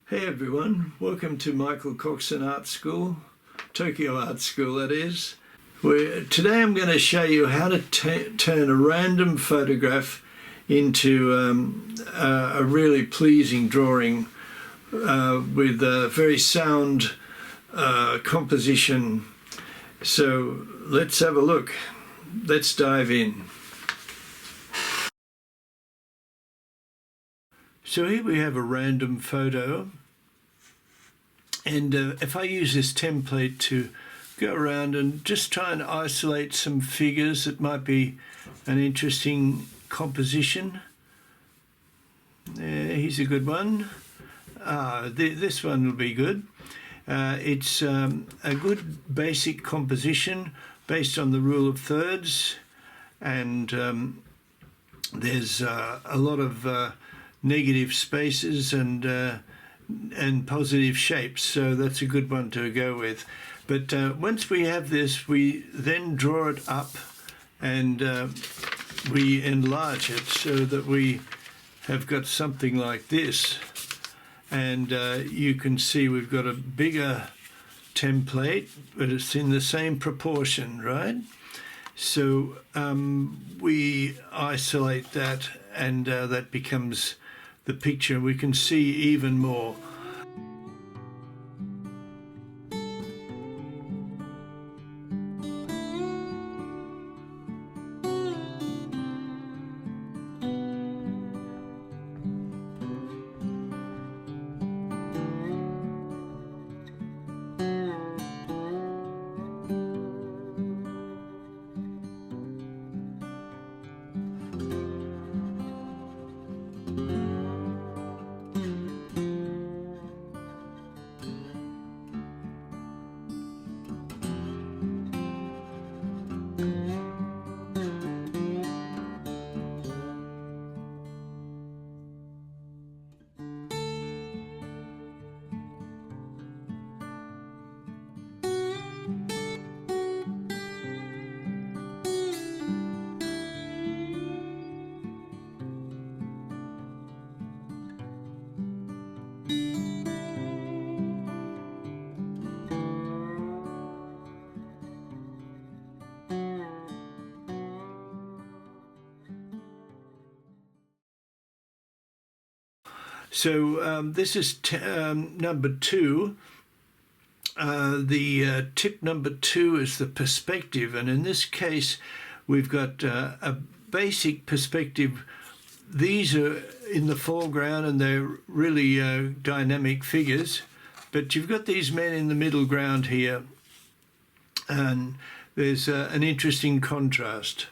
Hey everyone, welcome to Michael Coxon Art School, Tokyo Art School that is. Today I'm going to show you how to turn a random photograph into a really pleasing drawing with a very sound composition. So let's have a look. Let's dive in. So here we have a random photo, and if I use this template to go around and just try and isolate some figures that might be an interesting composition. Here's a good one. This one will be good. It's a good basic composition based on the rule of thirds, and there's a lot of negative spaces and positive shapes, so that's a good one to go with. But once we have this, we then draw it up and we enlarge it so that we have got something like this. And you can see we've got a bigger template, but it's in the same proportion, right? So we isolate that, and that becomes the picture. We can see even more. So this is number 2. The tip number 2 is the perspective, and in this case we've got a basic perspective. These are in the foreground and they're really dynamic figures, but you've got these men in the middle ground here, and there's an interesting contrast.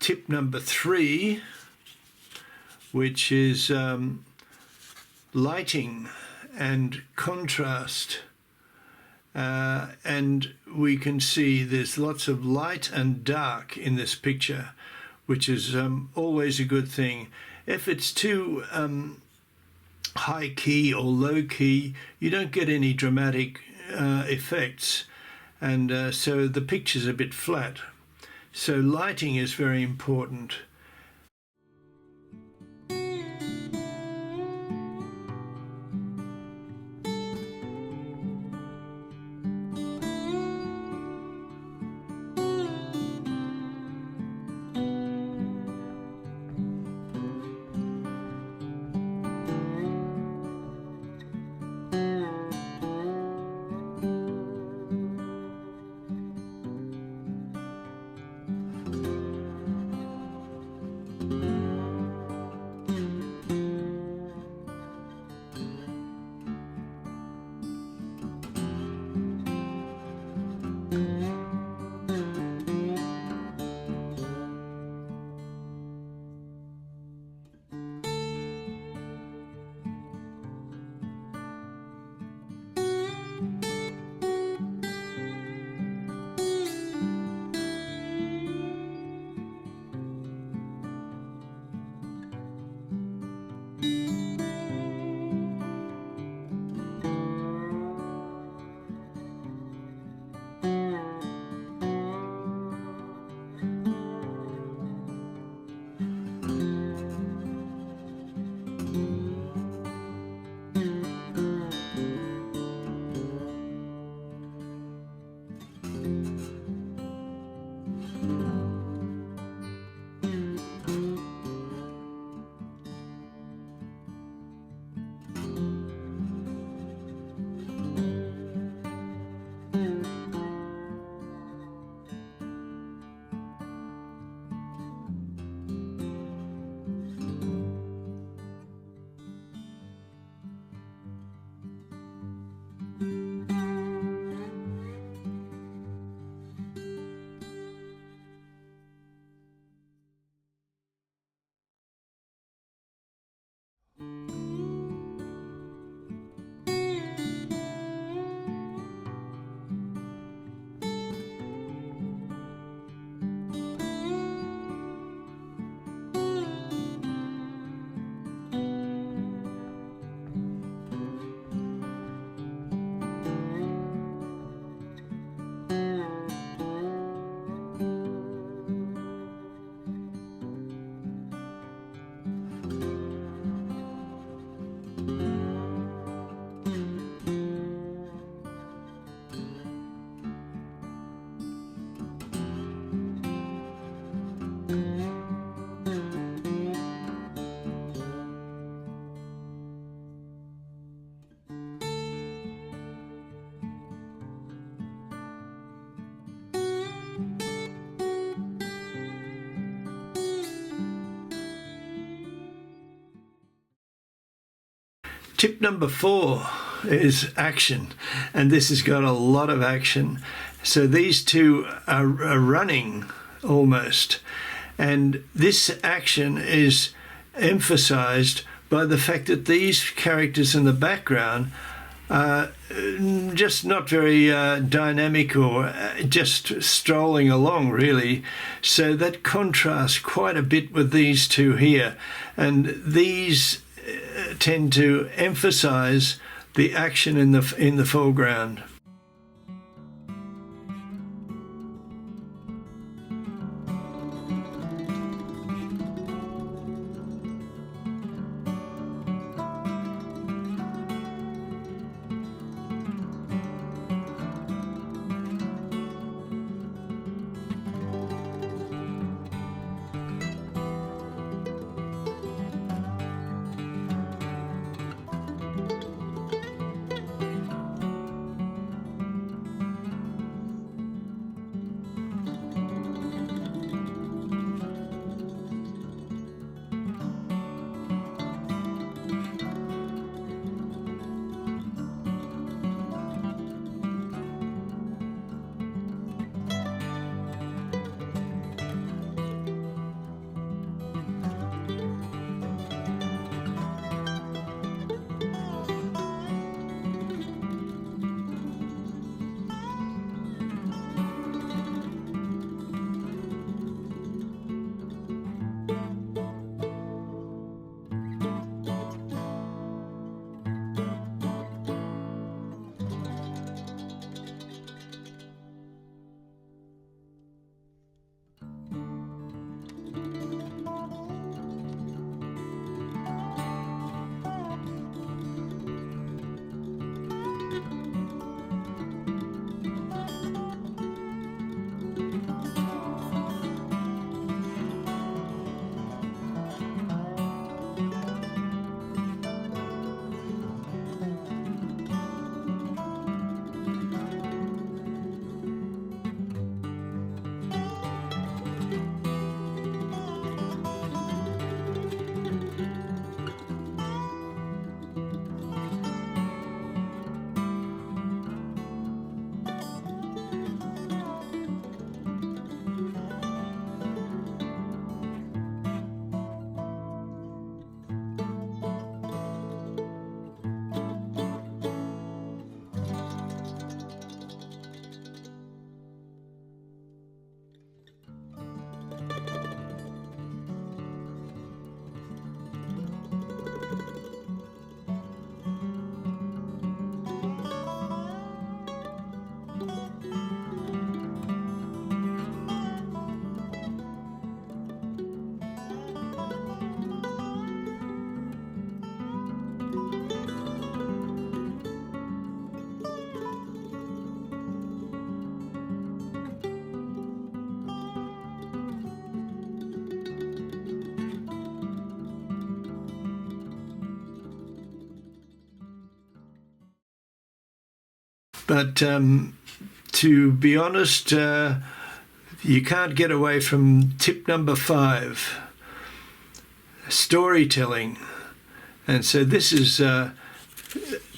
Tip number 3, which is lighting and contrast, and we can see there's lots of light and dark in this picture, which is always a good thing. If it's too high key or low key, you don't get any dramatic effects, and so the picture's a bit flat. So lighting is very important. Tip number 4 is action, and this has got a lot of action. So these two are running almost, and this action is emphasized by the fact that these characters in the background are just not very dynamic, or just strolling along really. So that contrasts quite a bit with these two here, and these tend to emphasize the action in the foreground. But to be honest, you can't get away from tip number 5, storytelling. And so this is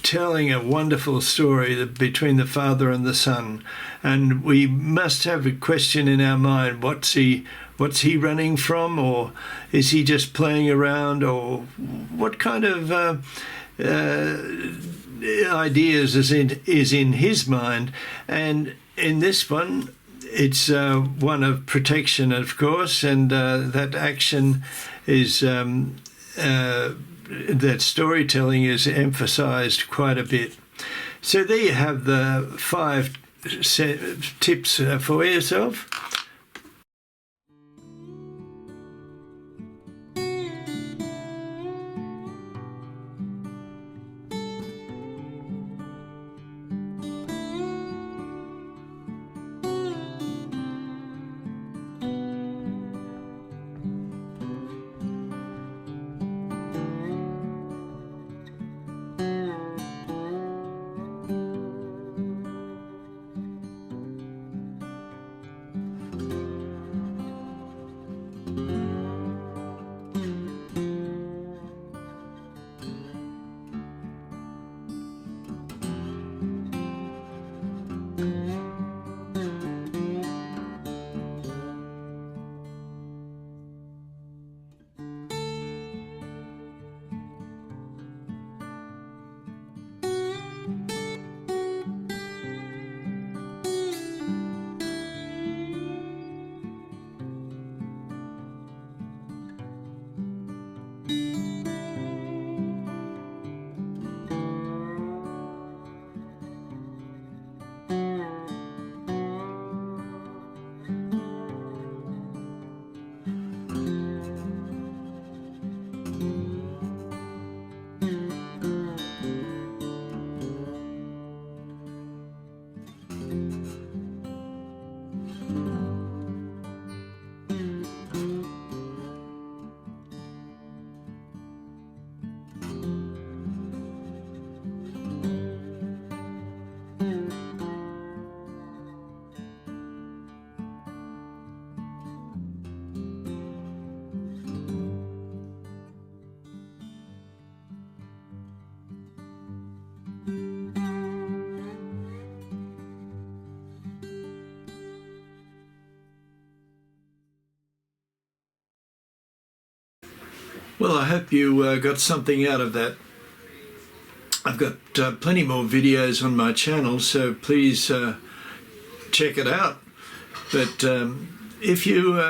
telling a wonderful story between the Father and the Son. And we must have a question in our mind: what's he running from, or is he just playing around, or what kind of ideas is in his mind? And in this one, it's one of protection, of course, and that action is that storytelling is emphasized quite a bit. So there you have the 5 tips for yourself. Well, I hope you got something out of that. I've got plenty more videos on my channel, so please check it out. But if you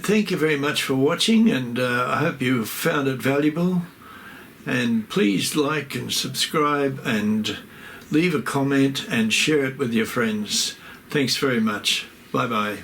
thank you very much for watching, and I hope you found it valuable. And please like and subscribe and leave a comment and share it with your friends. Thanks very much. Bye-bye.